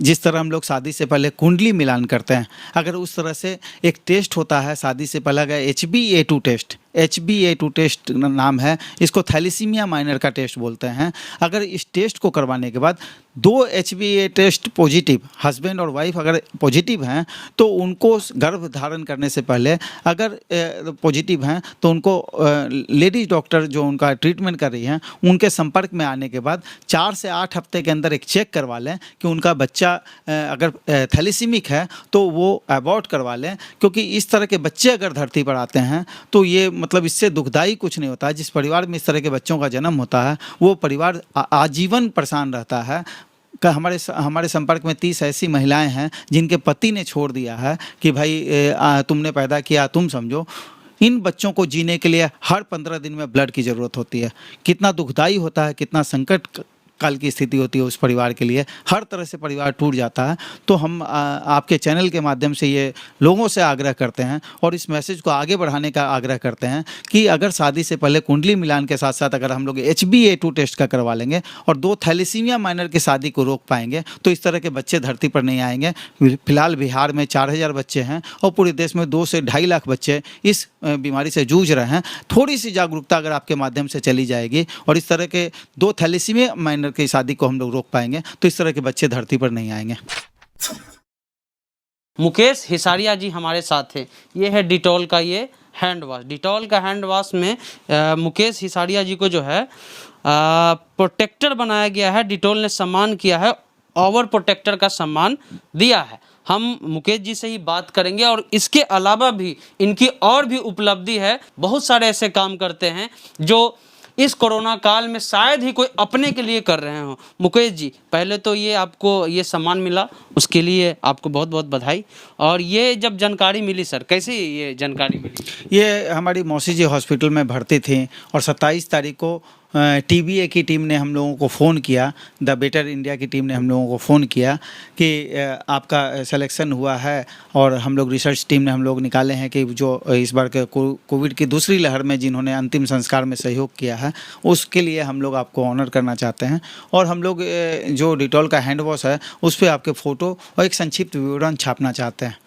जिस तरह हम लोग शादी से पहले कुंडली मिलान करते हैं, अगर उस तरह से एक टेस्ट होता है शादी से पहले, अगर HbA2 टेस्ट, HbA2 टेस्ट नाम है, इसको थैलीसीमिया माइनर का टेस्ट बोलते हैं। अगर इस टेस्ट को करवाने के बाद 2 HbA टेस्ट पॉजिटिव, हस्बैंड और वाइफ अगर पॉजिटिव हैं तो उनको गर्भ धारण करने से पहले अगर पॉजिटिव हैं तो उनको लेडीज डॉक्टर जो उनका ट्रीटमेंट कर रही हैं उनके संपर्क में आने के बाद 4 से 8 हफ्ते के अंदर एक चेक करवा लें कि उनका बच्चा अगर थैलीसीमिक है तो वो अबॉर्ट करवा लें, क्योंकि इस तरह के बच्चे अगर धरती पर आते हैं तो ये मतलब इससे दुखदाई कुछ नहीं होता है। जिस परिवार में इस तरह के बच्चों का जन्म होता है वो परिवार आजीवन परेशान रहता है। हमारे संपर्क में 30 ऐसी महिलाएं हैं जिनके पति ने छोड़ दिया है कि भाई तुमने पैदा किया तुम समझो। इन बच्चों को जीने के लिए हर 15 दिन में ब्लड की ज़रूरत होती है। कितना दुखदाई होता है, कितना संकट काल की स्थिति होती है उस परिवार के लिए, हर तरह से परिवार टूट जाता है। तो हम आपके चैनल के माध्यम से ये लोगों से आग्रह करते हैं और इस मैसेज को आगे बढ़ाने का आग्रह करते हैं कि अगर शादी से पहले कुंडली मिलान के साथ साथ अगर हम लोग HbA2 टेस्ट का करवा लेंगे और 2 थैलीसीमिया माइनर की शादी को रोक पाएंगे तो इस तरह के बच्चे धरती पर नहीं आएंगे। फिलहाल बिहार में 4000 बच्चे हैं और पूरे देश में 2 से 2.5 लाख बच्चे इस बीमारी से जूझ रहे हैं। थोड़ी सी जागरूकता अगर आपके माध्यम से चली जाएगी और इस तरह के 2 थैलीसीमिया माइनर की शादी को हम लोग रोक पाएंगे तो इस तरह के बच्चे धरती पर नहीं आएंगे। मुकेश हिसारिया जी हमारे साथ हैं। ये है डिटॉल का ये हैंड वॉश। डिटॉल का हैंड वॉश में मुकेश हिसारिया जी को जो है प्रोटेक्टर बनाया गया है। डिटॉल ने सम्मान किया है, ओवर प्रोटेक्टर का सम्मान दिया है। हम मुकेश जी से ही बात करेंगे और इसके अलावा भी इनकी और भी उपलब्धि है। बहुत सारे ऐसे काम करते हैं जो इस कोरोना काल में शायद ही कोई अपने के लिए कर रहे हो। मुकेश जी, पहले तो ये आपको ये सम्मान मिला, उसके लिए आपको बहुत बहुत बधाई। और ये जब जानकारी मिली सर, कैसे ये जानकारी मिली? ये हमारी मौसी जी हॉस्पिटल में भर्ती थी और 27 तारीख को TBA की टीम ने हम लोगों को फ़ोन किया, द बेटर इंडिया की टीम ने हम लोगों को फ़ोन किया कि आपका सिलेक्शन हुआ है और हम लोग रिसर्च टीम ने हम लोग निकाले हैं कि जो इस बार के कोविड की दूसरी लहर में जिन्होंने अंतिम संस्कार में सहयोग किया है उसके लिए हम लोग आपको ऑनर करना चाहते हैं। और हम लोग जो डिटॉल का हैंड वॉश है उस पर आपके फ़ोटो और एक संक्षिप्त विवरण छापना चाहते हैं।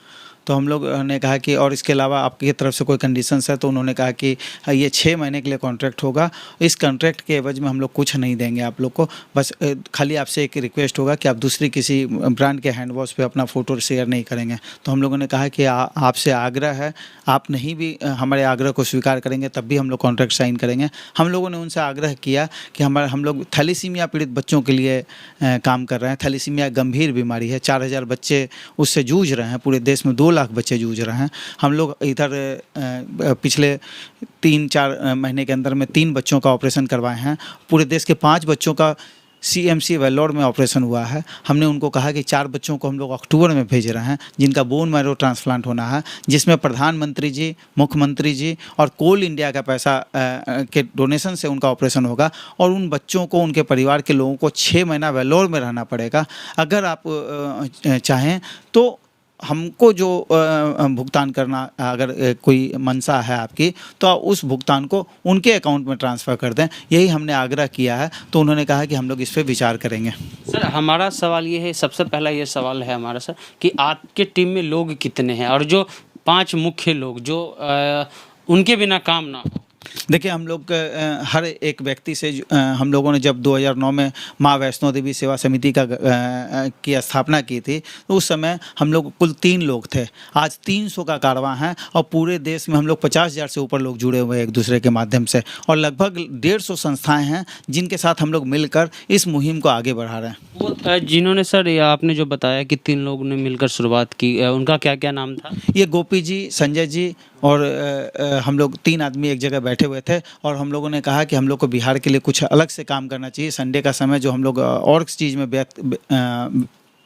तो हम लोग ने कहा कि और इसके अलावा आपकी तरफ से कोई कंडीशंस है, तो उन्होंने कहा कि ये 6 महीने के लिए कॉन्ट्रैक्ट होगा। इस कॉन्ट्रैक्ट के एवज में हम लोग कुछ नहीं देंगे आप लोग को, बस खाली आपसे एक रिक्वेस्ट होगा कि आप दूसरी किसी ब्रांड के हैंड वॉश पे अपना फ़ोटो शेयर नहीं करेंगे। तो हम लोगों ने कहा कि आपसे आग्रह है, आप नहीं भी हमारे आग्रह को स्वीकार करेंगे तब भी हम लोग कॉन्ट्रैक्ट साइन करेंगे। हम लोगों ने उनसे आग्रह किया कि हम लोग थैलीसीमिया पीड़ित बच्चों के लिए काम कर रहे हैं। थैलीसीमिया गंभीर बीमारी है, 4000 बच्चे उससे जूझ रहे हैं, पूरे देश में 2 लाख बच्चे जूझ रहे हैं। हम लोग इधर पिछले 3-4 महीने के अंदर में 3 बच्चों का ऑपरेशन करवाए हैं। पूरे देश के 5 बच्चों का CMC वेल्लोर में ऑपरेशन हुआ है। हमने उनको कहा कि 4 बच्चों को हम लोग अक्टूबर में भेज रहे हैं जिनका बोन मैरो ट्रांसप्लांट होना है, जिसमें प्रधानमंत्री जी, मुख्यमंत्री जी और कोल इंडिया का पैसा के डोनेशन से उनका ऑपरेशन होगा। और उन बच्चों को, उनके परिवार के लोगों को 6 महीना वेल्लोर में रहना पड़ेगा। अगर आप चाहें तो हमको जो भुगतान करना, अगर कोई मंशा है आपकी, तो आप उस भुगतान को उनके अकाउंट में ट्रांसफ़र कर दें। यही हमने आग्रह किया है। तो उन्होंने कहा कि हम लोग इस पर विचार करेंगे। सर, हमारा सवाल ये है, सबसे पहला ये सवाल है हमारा सर कि आपके टीम में लोग कितने हैं और जो 5 मुख्य लोग जो उनके बिना काम ना हो? देखिए, हम लोग हर एक व्यक्ति से हम लोगों ने जब 2009 में माँ वैष्णो देवी सेवा समिति की स्थापना की थी तो उस समय हम लोग कुल 3 लोग थे। आज 300 का कारवां है और पूरे देश में हम लोग 50,000 से ऊपर लोग जुड़े हुए हैं एक दूसरे के माध्यम से, और लगभग 150 संस्थाएं हैं जिनके साथ हम लोग मिलकर इस मुहिम को आगे बढ़ा रहे हैं। वो जिन्होंने सर आपने जो बताया कि 3 लोगों ने मिलकर शुरुआत की, उनका क्या क्या नाम था? ये गोपी जी, संजय जी और हम लोग 3 आदमी एक जगह बैठे हुए थे और हम लोगों ने कहा कि हम लोग को बिहार के लिए कुछ अलग से काम करना चाहिए। संडे का समय जो हम लोग और चीज़ में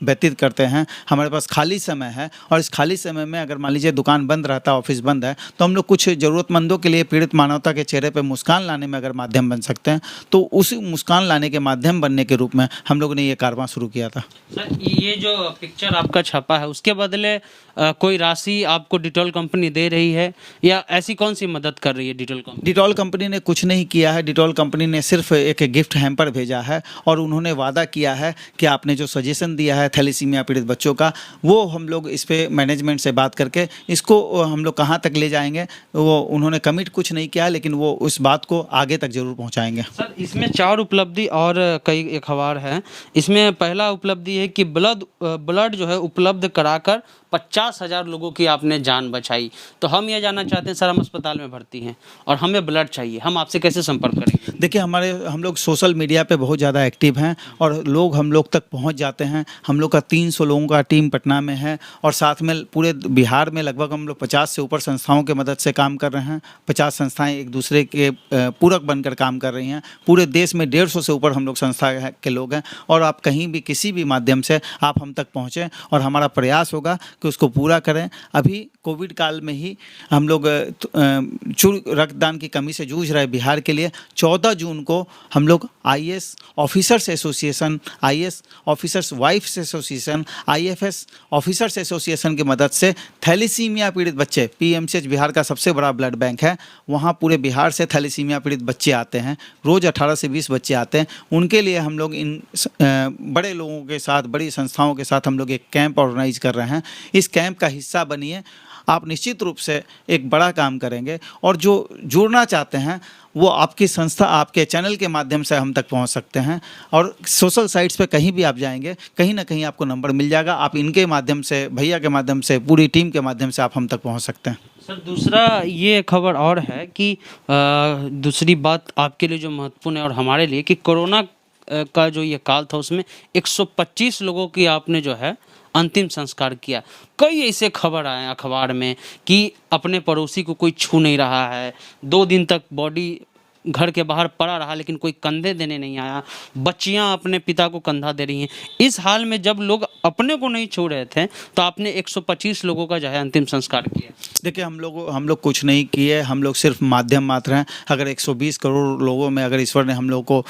व्यतीत करते हैं, हमारे पास खाली समय है और इस खाली समय में अगर मान लीजिए दुकान बंद रहता है, ऑफिस बंद है, तो हम लोग कुछ ज़रूरतमंदों के लिए, पीड़ित मानवता के चेहरे पे मुस्कान लाने में अगर माध्यम बन सकते हैं तो उस मुस्कान लाने के माध्यम बनने के रूप में हम लोगों ने ये कारवां शुरू किया था। सर, ये जो पिक्चर आपका छपा है उसके बदले कोई राशि आपको डिटॉल कंपनी दे रही है या ऐसी कौन सी मदद कर रही है डिटॉल कंपनी? डिटॉल कंपनी ने कुछ नहीं किया है। डिटॉल कंपनी ने सिर्फ एक गिफ्ट हैम्पर भेजा है और उन्होंने वादा किया है कि आपने जो सजेशन दिया है है थैलेसीमिया पीड़ित बच्चों का, वो हम लोग इस पे मैनेजमेंट से बात करके इसको हम लोग कहाँ तक ले जाएंगे, वो उन्होंने कमिट कुछ नहीं किया, लेकिन वो उस बात को आगे तक जरूर पहुँचाएंगे। सर इसमें 4 उपलब्धि और कई अखबार हैं। इसमें पहला उपलब्धि है कि ब्लड जो है उपलब्ध कराकर 50,000 लोगों की आपने जान बचाई। तो हम ये जानना चाहते हैं सर, हम अस्पताल में भर्ती हैं और हमें ब्लड चाहिए, हम आपसे कैसे संपर्क करेंगे? देखिए हम लोग सोशल मीडिया पे बहुत ज़्यादा एक्टिव हैं और लोग हम लोग तक पहुंच जाते हैं। हम लोग का 300 लोगों का टीम पटना में है और साथ में पूरे बिहार में लगभग हम लोग 50 से ऊपर संस्थाओं के मदद से काम कर रहे हैं। 50 संस्थाएं एक दूसरे के पूरक बनकर काम कर रही हैं। पूरे देश में 150 से ऊपर हम लोग संस्था के लोग हैं और आप कहीं भी किसी भी माध्यम से आप हम तक पहुँचें और हमारा प्रयास होगा कि उसको पूरा करें। अभी कोविड काल में ही हम लोग रक्तदान की कमी से जूझ रहे बिहार के लिए 14 जून को हम लोग IAS officers association, IAS officers wife's association, IFS officers association की मदद से थैलेसीमिया पीड़ित बच्चे, पीएमसीएच बिहार का सबसे बड़ा ब्लड बैंक है, वहाँ पूरे बिहार से थैलेसीमिया पीड़ित बच्चे आते हैं। रोज़ 18 से 20 बच्चे आते हैं। उनके लिए हम लोग इन बड़े लोगों के साथ, बड़ी संस्थाओं के साथ हम लोग एक कैंप ऑर्गेनाइज कर रहे हैं। इस कैंप का हिस्सा बनिए, आप निश्चित रूप से एक बड़ा काम करेंगे। और जो जुड़ना चाहते हैं वो आपकी संस्था, आपके चैनल के माध्यम से हम तक पहुंच सकते हैं और सोशल साइट्स पे कहीं भी आप जाएंगे, कहीं ना कहीं आपको नंबर मिल जाएगा। आप इनके माध्यम से, भैया के माध्यम से, पूरी टीम के माध्यम से आप हम तक पहुंच सकते हैं। सर दूसरा ये खबर और है कि दूसरी बात आपके लिए जो महत्वपूर्ण है और हमारे लिए, कि कोरोना का जो ये काल था उसमें 125 लोगों की आपने जो है अंतिम संस्कार किया। कई ऐसे खबर आए अखबार में कि अपने पड़ोसी को कोई छू नहीं रहा है, 2 दिन तक बॉडी घर के बाहर पड़ा रहा लेकिन कोई कंधे देने नहीं आया, बच्चियां अपने पिता को कंधा दे रही हैं। इस हाल में जब लोग अपने को नहीं छू रहे थे तो आपने 125 लोगों का जो है अंतिम संस्कार किया। देखिए हम लोग कुछ नहीं किए, हम लोग सिर्फ माध्यम मात्र हैं। अगर 120 करोड़ लोगों में अगर ईश्वर ने हम लोग को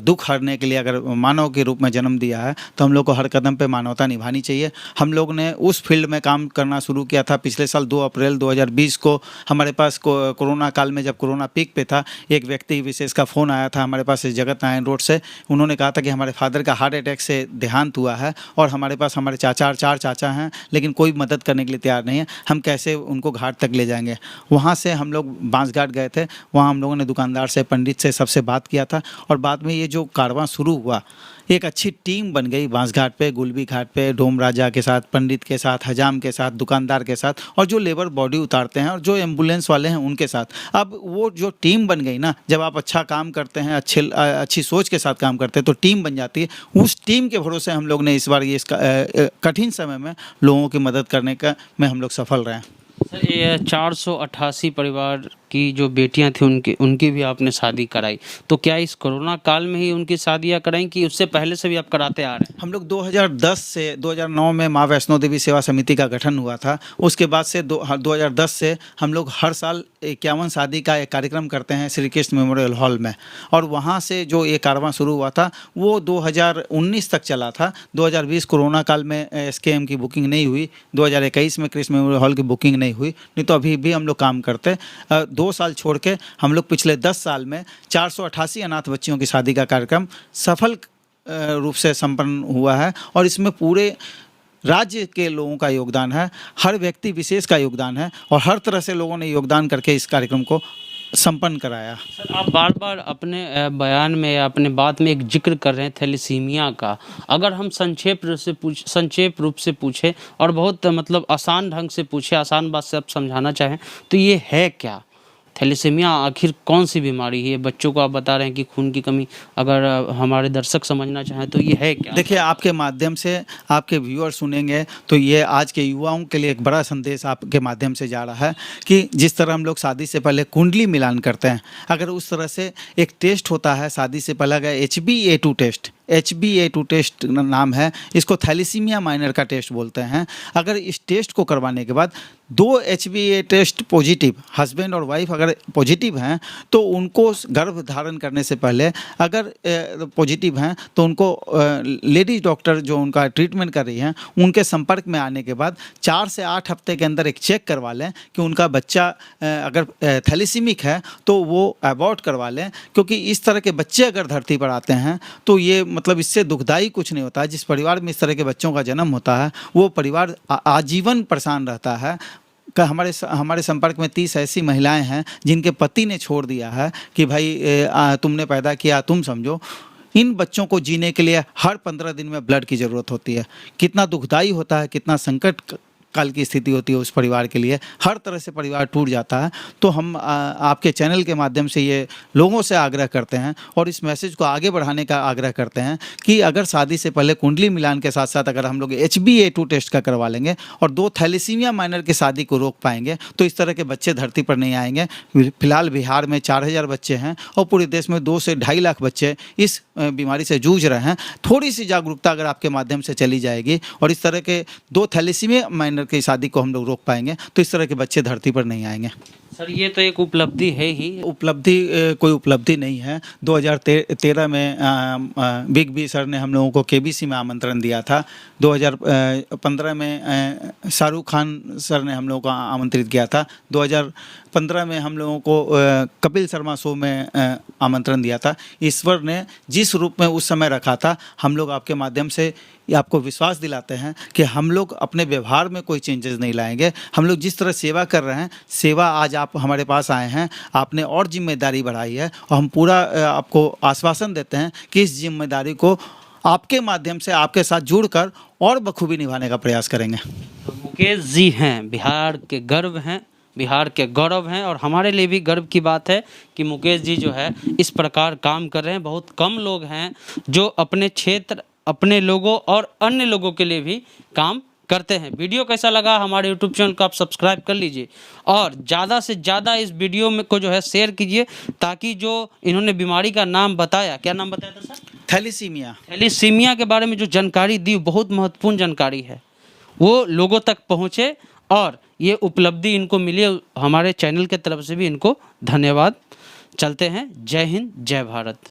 दुख हरने के लिए अगर मानव के रूप में जन्म दिया है तो हम लोग को हर कदम पे मानवता निभानी चाहिए। हम लोग ने उस फील्ड में काम करना शुरू किया था पिछले साल 2 अप्रैल 2020 को। हमारे पास कोरोना काल में जब कोरोना पीक पे था, एक व्यक्ति विशेष का फ़ोन आया था हमारे पास जगत नारायण रोड से। उन्होंने कहा था कि हमारे फादर का हार्ट अटैक से देहांत हुआ है और हमारे पास हमारे चार चाचा हैं लेकिन कोई मदद करने के लिए तैयार नहीं है, हम कैसे उनको घाट तक ले जाएंगे। वहाँ से हम लोग बांसघाट गए थे, वहाँ हम लोगों ने दुकानदार से, पंडित से, सबसे बात किया था और बाद में ये जो कारवां शुरू हुआ, एक अच्छी टीम बन गई बांसघाट पे, गुलबी घाट पे, डोम राजा के साथ, पंडित के साथ, हजाम के साथ, दुकानदार के साथ और जो लेबर बॉडी उतारते हैं और जो एम्बुलेंस वाले हैं उनके साथ। अब वो जो टीम बन गई ना, जब आप अच्छा काम करते हैं, अच्छी सोच के साथ काम करते हैं तो टीम बन जाती है। उस टीम के भरोसे हम लोग ने इस बार ये कठिन समय में लोगों की मदद करने का में हम लोग सफल रहे हैं। सर ये 488 परिवार की जो बेटियां थी उनकी भी आपने शादी कराई, तो क्या इस कोरोना काल में ही उनकी शादियां कराई कि उससे पहले से भी आप कराते आ रहे हैं? हम लोग 2010 से 2009 में माँ वैष्णो देवी सेवा समिति का गठन हुआ था। उसके बाद से 2010 से हम लोग हर साल 51 शादी का एक कार्यक्रम करते हैं श्री कृष्ण मेमोरियल हॉल में और वहाँ से जो ये कारवां शुरू हुआ था वो 2019 तक चला था। 2020 कोरोना काल में SKM की बुकिंग नहीं हुई, 2021 में कृष्ण मेमोरियल हॉल की बुकिंग नहीं हुई, नहीं तो अभी भी हम लोग काम करते। 2 साल छोड़ के हम लोग पिछले 10 साल में 488 अनाथ बच्चियों की शादी का कार्यक्रम सफल रूप से संपन्न हुआ है और इसमें पूरे राज्य के लोगों का योगदान है, हर व्यक्ति विशेष का योगदान है और हर तरह से लोगों ने योगदान करके इस कार्यक्रम को संपन्न कराया। सर आप बार बार अपने बयान में या अपने बात में एक जिक्र कर रहे हैं थैलेसीमिया का। अगर हम संक्षेप रूप से पूछें और बहुत मतलब आसान ढंग से पूछें, आसान बात से आप समझाना चाहें तो ये है क्या? थैलेसीमिया आखिर कौन सी बीमारी है? बच्चों को आप बता रहे हैं कि खून की कमी, अगर हमारे दर्शक समझना चाहें तो ये है क्या? देखिए आपके माध्यम से आपके व्यूअर सुनेंगे तो ये आज के युवाओं के लिए एक बड़ा संदेश आपके माध्यम से जा रहा है कि जिस तरह हम लोग शादी से पहले कुंडली मिलान करते हैं, अगर उस तरह से एक टेस्ट होता है शादी से पहले, अगर HbA2 टेस्ट, HbA2 टेस्ट नाम है, इसको थैलेसीमिया माइनर का टेस्ट बोलते हैं। अगर इस टेस्ट को करवाने के बाद 2 HbA टेस्ट पॉजिटिव, हस्बैंड और वाइफ अगर पॉजिटिव हैं तो उनको गर्भ धारण करने से पहले अगर पॉजिटिव हैं तो उनको लेडीज डॉक्टर जो उनका ट्रीटमेंट कर रही हैं उनके संपर्क में आने के बाद 4 से 8 हफ्ते के अंदर एक चेक करवा लें कि उनका बच्चा अगर थैलेसीमिक है तो वो अबॉर्ट करवा लें, क्योंकि इस तरह के बच्चे अगर धरती पर आते हैं तो ये मतलब इससे दुखदाई कुछ नहीं होता है। जिस परिवार में इस तरह के बच्चों का जन्म होता है वो परिवार आजीवन परेशान रहता है। हमारे संपर्क में 30 ऐसी महिलाएं हैं जिनके पति ने छोड़ दिया है कि भाई तुमने पैदा किया तुम समझो। इन बच्चों को जीने के लिए हर 15 दिन में ब्लड की ज़रूरत होती है। कितना दुखदाई होता है, कितना संकट काल की स्थिति होती है उस परिवार के लिए, हर तरह से परिवार टूट जाता है। तो हम आपके चैनल के माध्यम से ये लोगों से आग्रह करते हैं और इस मैसेज को आगे बढ़ाने का आग्रह करते हैं कि अगर शादी से पहले कुंडली मिलान के साथ साथ अगर हम लोग HbA2 टेस्ट का करवा लेंगे और 2 थैलेसीमिया माइनर की शादी को रोक पाएंगे तो इस तरह के बच्चे धरती पर नहीं आएंगे। फिलहाल बिहार में 4000 बच्चे हैं और पूरे देश में 2 से 2.5 लाख बच्चे इस बीमारी से जूझ रहे हैं। थोड़ी सी जागरूकता अगर आपके माध्यम से चली जाएगी और इस तरह के 2 थैलेसीमिया माइनर की शादी को हम लोग रोक पाएंगे तो इस तरह के बच्चे धरती पर नहीं आएंगे। सर ये तो एक उपलब्धि है ही। उपलब्धि कोई उपलब्धि नहीं है। 2013 में बिग बी सर ने हम लोगों को KBC में आमंत्रण दिया था। 2015 में शाहरुख खान सर ने हम लोगों को आमंत्रित किया था। 2015 में हम लोगों को कपिल शर्मा शो में आमंत्रण दिया था। ईश्वर ने जिस रूप में उस समय रखा था, हम लोग आपके माध्यम से आपको विश्वास दिलाते हैं कि हम लोग अपने व्यवहार में कोई चेंजेस नहीं लाएंगे। हम लोग जिस तरह सेवा कर रहे हैं, सेवा आज आप हमारे पास आए हैं, आपने और जिम्मेदारी बढ़ाई है और हम पूरा आपको आश्वासन देते हैं कि इस जिम्मेदारी को आपके माध्यम से आपके साथ जुड़कर और बखूबी निभाने का प्रयास करेंगे। तो मुकेश जी हैं, बिहार के गर्व हैं, बिहार के गौरव हैं और हमारे लिए भी गर्व की बात है कि मुकेश जी जो है इस प्रकार काम कर रहे हैं। बहुत कम लोग हैं जो अपने क्षेत्र, अपने लोगों और अन्य लोगों के लिए भी काम करते हैं। वीडियो कैसा लगा हमारे YouTube चैनल को आप सब्सक्राइब कर लीजिए और ज़्यादा से ज़्यादा इस वीडियो में को जो है शेयर कीजिए ताकि जो इन्होंने बीमारी का नाम बताया, क्या नाम बताया था सर? थैलीसीमिया। थैलीसीमिया के बारे में जो जानकारी दी, बहुत महत्वपूर्ण जानकारी है, वो लोगों तक पहुँचे और ये उपलब्धि इनको मिली। हमारे चैनल के तरफ से भी इनको धन्यवाद। चलते हैं। जय हिंद, जय भारत।